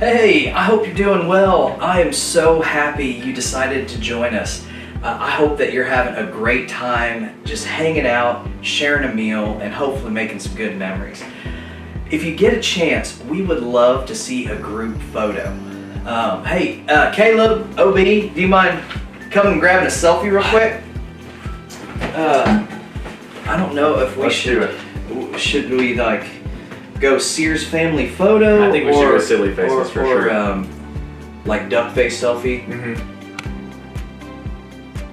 Hey, I hope you're doing well. I am so happy you decided to join us. I hope that you're having a great time just hanging out, sharing a meal, and hopefully making some good memories. If you get a chance, we would love to see a group photo. Hey, Caleb, OB, do you mind coming and grabbing a selfie real quick? I don't know if we should we like go Sears family photo? I think we should go silly faces for sure. Or like duck face selfie.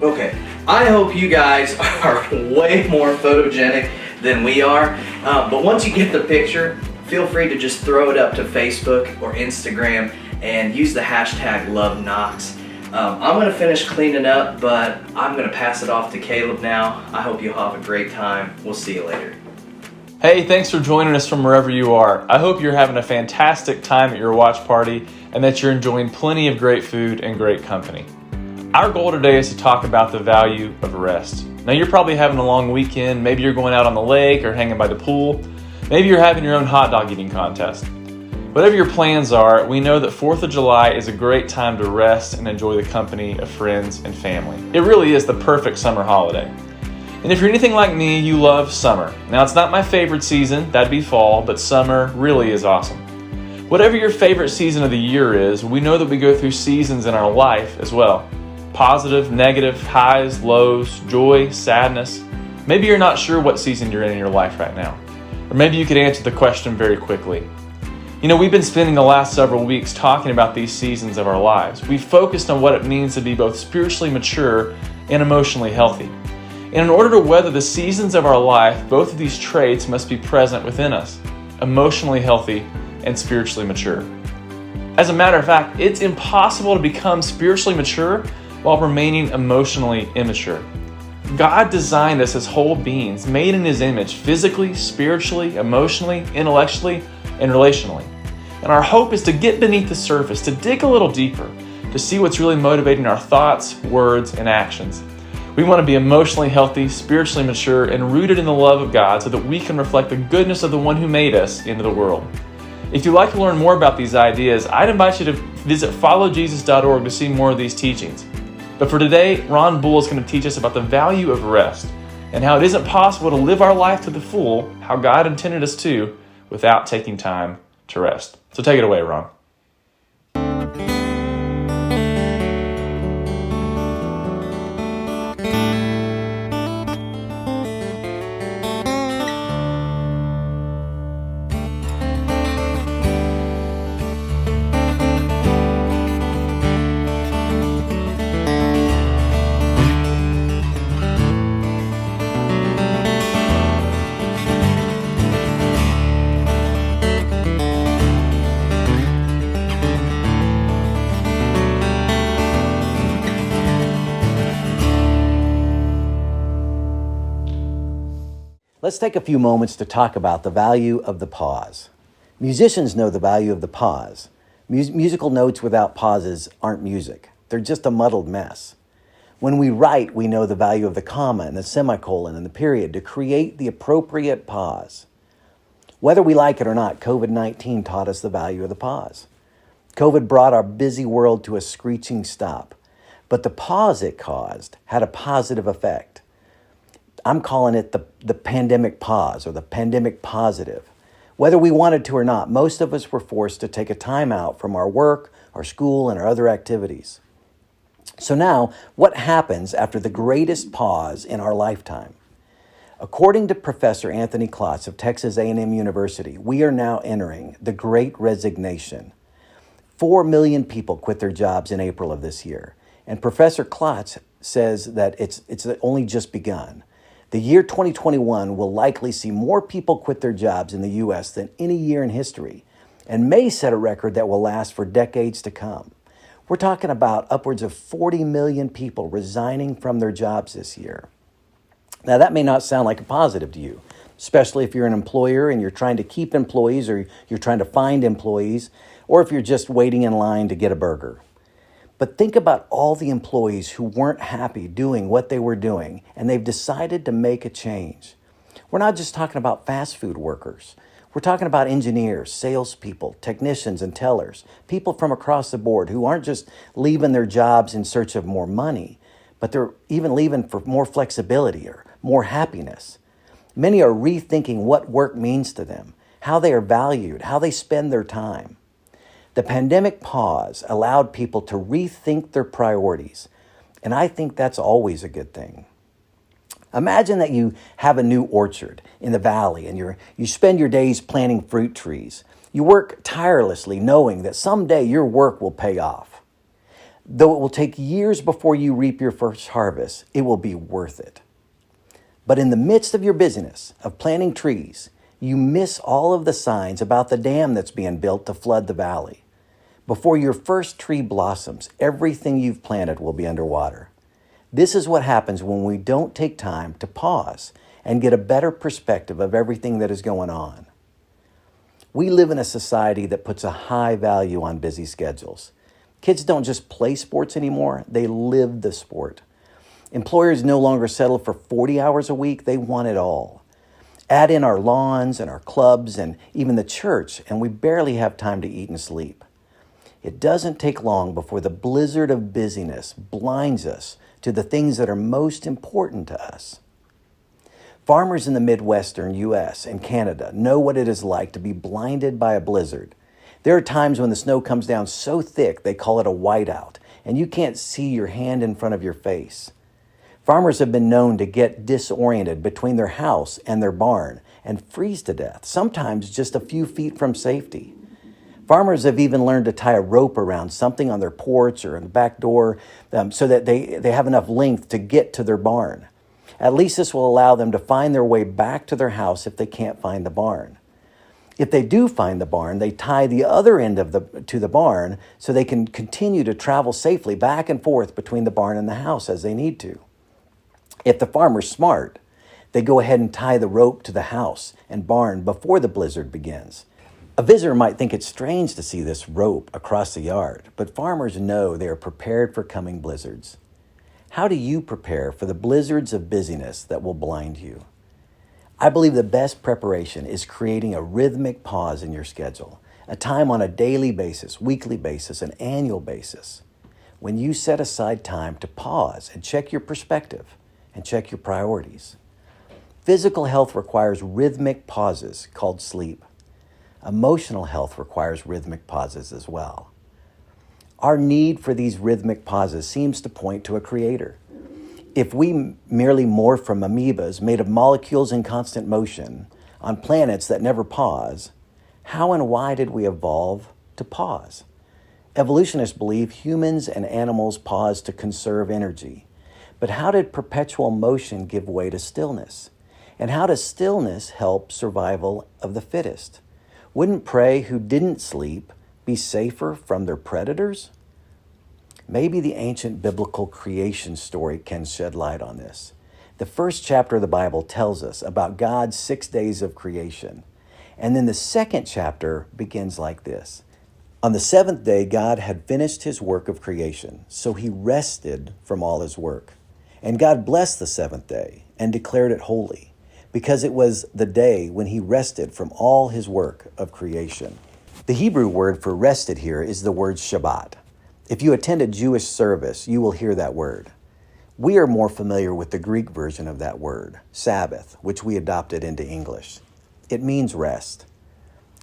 Okay, I hope you guys are way more photogenic than we are. But once you get the picture, feel free to just throw it up to Facebook or Instagram and use the hashtag #LoveKnox. I'm gonna finish cleaning up, but I'm gonna pass it off to Caleb now. I hope you have a great time. We'll see you later. Hey, thanks for joining us from wherever you are. I hope you're having a fantastic time at your watch party and that you're enjoying plenty of great food and great company. Our goal today is to talk about the value of rest. Now, you're probably having a long weekend. Maybe you're going out on the lake or hanging by the pool. Maybe you're having your own hot dog eating contest. Whatever your plans are, we know that 4th of July is a great time to rest and enjoy the company of friends and family. It really is the perfect summer holiday. And if you're anything like me, you love summer. Now, it's not my favorite season, that'd be fall, but summer really is awesome. Whatever your favorite season of the year is, we know that we go through seasons in our life as well. Positive, negative, highs, lows, joy, sadness. Maybe you're not sure what season you're in your life right now. Or maybe you could answer the question very quickly. You know, we've been spending the last several weeks talking about these seasons of our lives. We've focused on what it means to be both spiritually mature and emotionally healthy. And in order to weather the seasons of our life, both of these traits must be present within us, emotionally healthy and spiritually mature. As a matter of fact, it's impossible to become spiritually mature while remaining emotionally immature. God designed us as whole beings, made in His image, physically, spiritually, emotionally, intellectually, and relationally. And our hope is to get beneath the surface, to dig a little deeper, to see what's really motivating our thoughts, words, and actions. We want to be emotionally healthy, spiritually mature, and rooted in the love of God so that we can reflect the goodness of the one who made us into the world. If you'd like to learn more about these ideas, I'd invite you to visit followjesus.org to see more of these teachings. But for today, Ron Bull is going to teach us about the value of rest and how it isn't possible to live our life to the full, how God intended us to, without taking time to rest. So take it away, Ron. Let's take a few moments to talk about the value of the pause. Musicians know the value of the pause. Musical notes without pauses aren't music. They're just a muddled mess. When we write, we know the value of the comma and the semicolon and the period to create the appropriate pause. Whether we like it or not, COVID-19 taught us the value of the pause. COVID brought our busy world to a screeching stop, but the pause it caused had a positive effect. I'm calling it the pandemic pause or the pandemic positive. Whether we wanted to or not, most of us were forced to take a time out from our work, our school, and our other activities. So now, what happens after the greatest pause in our lifetime? According to Professor Anthony Klotz of Texas A&M University, we are now entering the Great Resignation. 4 million people quit their jobs in April of this year. And Professor Klotz says that it's only just begun. The year 2021 will likely see more people quit their jobs in the U.S. than any year in history and may set a record that will last for decades to come. We're talking about upwards of 40 million people resigning from their jobs this year. Now, that may not sound like a positive to you, especially if you're an employer and you're trying to keep employees or you're trying to find employees, or if you're just waiting in line to get a burger. But think about all the employees who weren't happy doing what they were doing, and they've decided to make a change. We're not just talking about fast food workers. We're talking about engineers, salespeople, technicians, and tellers, people from across the board who aren't just leaving their jobs in search of more money, but they're even leaving for more flexibility or more happiness. Many are rethinking what work means to them, how they are valued, how they spend their time. The pandemic pause allowed people to rethink their priorities, and I think that's always a good thing. Imagine that you have a new orchard in the valley and you spend your days planting fruit trees. You work tirelessly knowing that someday your work will pay off. Though it will take years before you reap your first harvest, it will be worth it. But in the midst of your busyness of planting trees, you miss all of the signs about the dam that's being built to flood the valley. Before your first tree blossoms, everything you've planted will be underwater. This is what happens when we don't take time to pause and get a better perspective of everything that is going on. We live in a society that puts a high value on busy schedules. Kids don't just play sports anymore, they live the sport. Employers no longer settle for 40 hours a week, they want it all. Add in our lawns and our clubs and even the church, and we barely have time to eat and sleep. It doesn't take long before the blizzard of busyness blinds us to the things that are most important to us. Farmers in the Midwestern U.S. and Canada know what it is like to be blinded by a blizzard. There are times when the snow comes down so thick they call it a whiteout, and you can't see your hand in front of your face. Farmers have been known to get disoriented between their house and their barn and freeze to death, sometimes just a few feet from safety. Farmers have even learned to tie a rope around something on their porch or in the back door so that they have enough length to get to their barn. At least this will allow them to find their way back to their house if they can't find the barn. If they do find the barn, they tie the other end to the barn so they can continue to travel safely back and forth between the barn and the house as they need to. If the farmer's smart, they go ahead and tie the rope to the house and barn before the blizzard begins. A visitor might think it's strange to see this rope across the yard, but farmers know they are prepared for coming blizzards. How do you prepare for the blizzards of busyness that will blind you? I believe the best preparation is creating a rhythmic pause in your schedule, a time on a daily basis, weekly basis, and annual basis. When you set aside time to pause and check your perspective and check your priorities. Physical health requires rhythmic pauses called sleep. Emotional health requires rhythmic pauses as well. Our need for these rhythmic pauses seems to point to a creator. If we merely morph from amoebas made of molecules in constant motion on planets that never pause, how and why did we evolve to pause? Evolutionists believe humans and animals pause to conserve energy. But how did perpetual motion give way to stillness? And how does stillness help survival of the fittest? Wouldn't prey who didn't sleep be safer from their predators? Maybe the ancient biblical creation story can shed light on this. The first chapter of the Bible tells us about God's 6 days of creation. And then the second chapter begins like this. On the seventh day, God had finished his work of creation, so he rested from all his work. And God blessed the seventh day and declared it holy, because it was the day when he rested from all his work of creation. The Hebrew word for rested here is the word Shabbat. If you attend a Jewish service, you will hear that word. We are more familiar with the Greek version of that word, Sabbath, which we adopted into English. It means rest.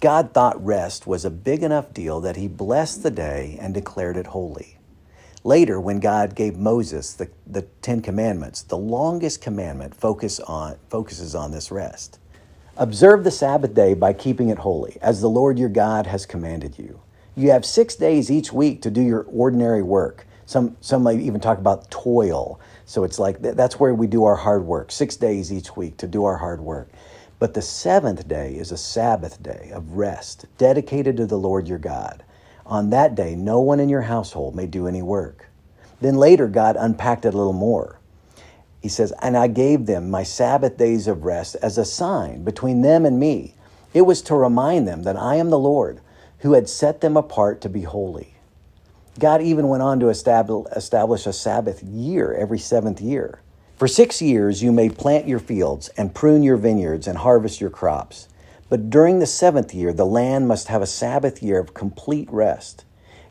God thought rest was a big enough deal that he blessed the day and declared it holy. Later, when God gave Moses the Ten Commandments, the longest commandment focuses on this rest. Observe the Sabbath day by keeping it holy, as the Lord your God has commanded you. You have 6 days each week to do your ordinary work. Some might even talk about toil. So it's like that's where we do our hard work, 6 days each week to do our hard work. But the seventh day is a Sabbath day of rest, dedicated to the Lord your God. On that day, no one in your household may do any work. Then later, God unpacked it a little more. He says, and I gave them my Sabbath days of rest as a sign between them and me. It was to remind them that I am the Lord, who had set them apart to be holy. God even went on to establish a Sabbath year every seventh year. For 6 years you may plant your fields and prune your vineyards and harvest your crops. But during the 7th year, the land must have a Sabbath year of complete rest.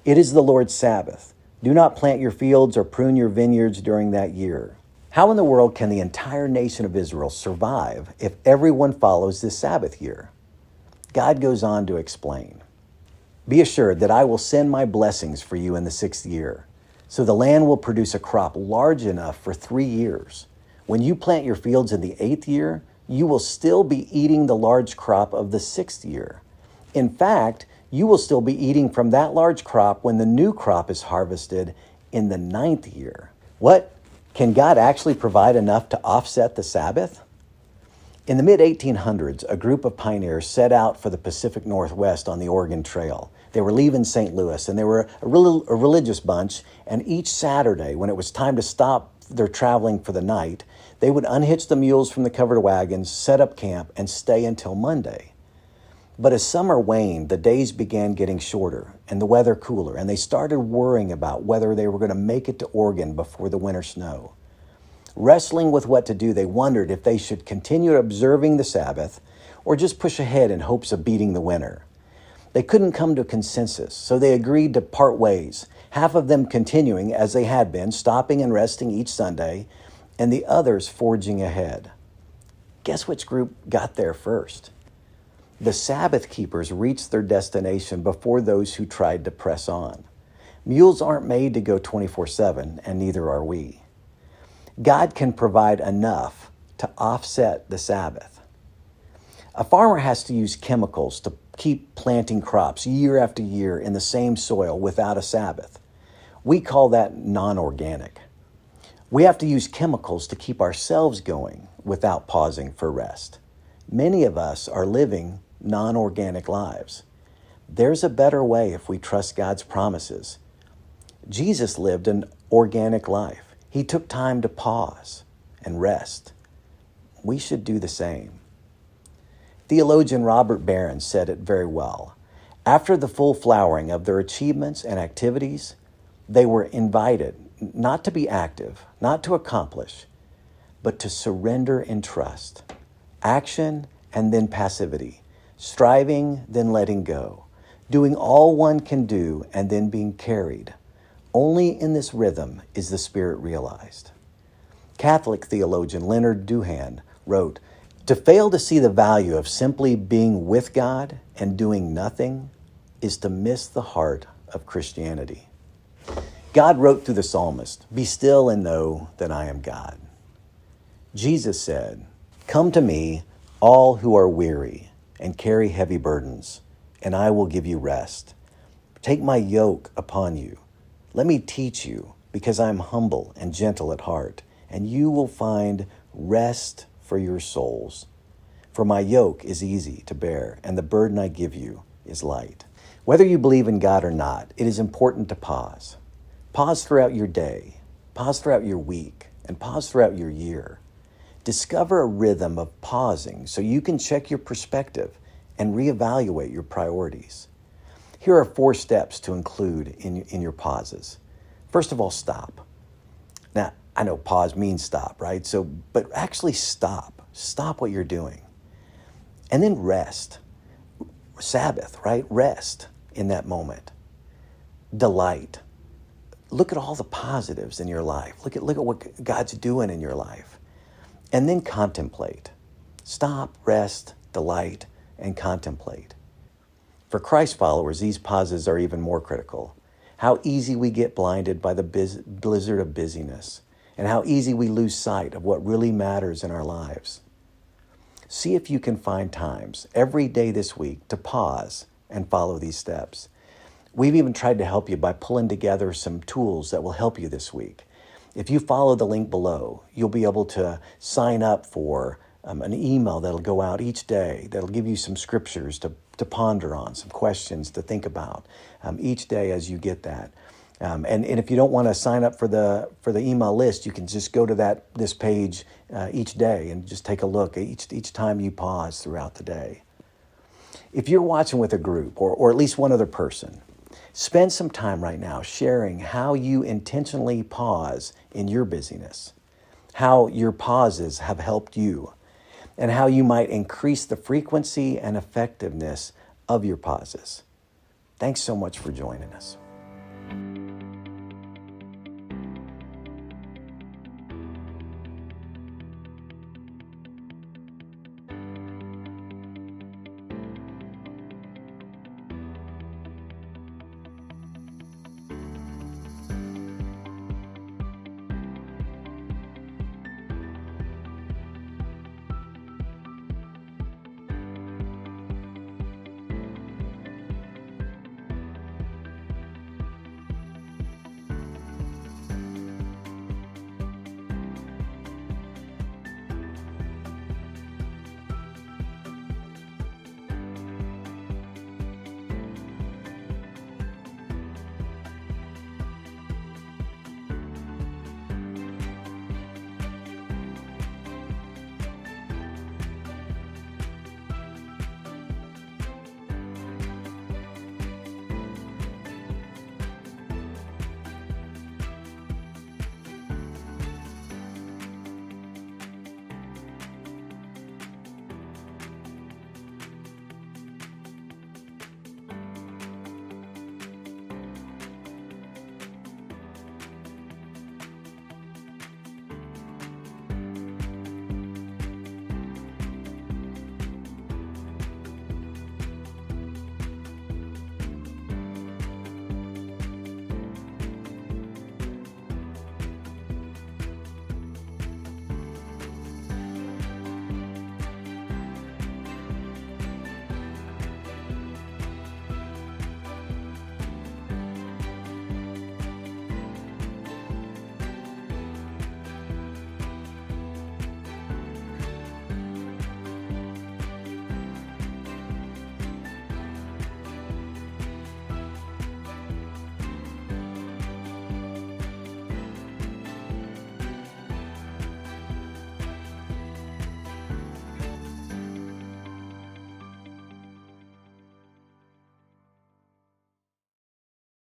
It is the Lord's Sabbath. Do not plant your fields or prune your vineyards during that year. How in the world can the entire nation of Israel survive if everyone follows this Sabbath year? God goes on to explain. Be assured that I will send my blessings for you in the 6th year. So the land will produce a crop large enough for 3 years. When you plant your fields in the 8th year, you will still be eating the large crop of the 6th year. In fact, you will still be eating from that large crop when the new crop is harvested in the 9th year. What? Can God actually provide enough to offset the Sabbath? In the mid-1800s, a group of pioneers set out for the Pacific Northwest on the Oregon Trail. They were leaving St. Louis, and they were a religious bunch, and each Saturday, when it was time to stop their traveling for the night, they would unhitch the mules from the covered wagons, set up camp, and stay until Monday. But as summer waned, the days began getting shorter and the weather cooler, and they started worrying about whether they were going to make it to Oregon before the winter snow. Wrestling with what to do, they wondered if they should continue observing the Sabbath or just push ahead in hopes of beating the winter. They couldn't come to a consensus, so they agreed to part ways, half of them continuing as they had been, stopping and resting each Sunday, and the others forging ahead. Guess which group got there first? The Sabbath keepers reached their destination before those who tried to press on. Mules aren't made to go 24/7, and neither are we. God can provide enough to offset the Sabbath. A farmer has to use chemicals to keep planting crops year after year in the same soil without a Sabbath. We call that non-organic. We have to use chemicals to keep ourselves going without pausing for rest. Many of us are living non-organic lives. There's a better way if we trust God's promises. Jesus lived an organic life. He took time to pause and rest. We should do the same. Theologian Robert Barron said it very well. After the full flowering of their achievements and activities, they were invited not to be active, not to accomplish, but to surrender in trust. Action and then passivity. Striving, then letting go. Doing all one can do and then being carried. Only in this rhythm is the Spirit realized. Catholic theologian Leonard Duhan wrote, "To fail to see the value of simply being with God and doing nothing is to miss the heart of Christianity." God wrote through the psalmist, "Be still and know that I am God." Jesus said, "Come to me, all who are weary and carry heavy burdens, and I will give you rest. Take my yoke upon you. Let me teach you, because I am humble and gentle at heart, and you will find rest for your souls. For my yoke is easy to bear, and the burden I give you is light." Whether you believe in God or not, it is important to pause. Pause throughout your day, pause throughout your week, and pause throughout your year. Discover a rhythm of pausing so you can check your perspective and reevaluate your priorities. Here are 4 steps to include in your pauses. First of all, stop. Now, I know pause means stop, right? But actually stop. Stop what you're doing. And then rest. Sabbath, right? Rest in that moment. Delight. Look at all the positives in your life. Look at what God's doing in your life. And then contemplate. Stop, rest, delight, and contemplate. For Christ followers, these pauses are even more critical. How easy we get blinded by the blizzard of busyness, and how easy we lose sight of what really matters in our lives. See if you can find times every day this week to pause and follow these steps. We've even tried to help you by pulling together some tools that will help you this week. If you follow the link below, you'll be able to sign up for an email that'll go out each day that'll give you some scriptures to ponder on, some questions to think about each day as you get that. And if you don't want to sign up for the email list, you can just go to this page each day and just take a look each time you pause throughout the day. If you're watching with a group or at least one other person, spend some time right now sharing how you intentionally pause in your busyness, how your pauses have helped you. and how you might increase the frequency and effectiveness of your pauses. Thanks so much for joining us.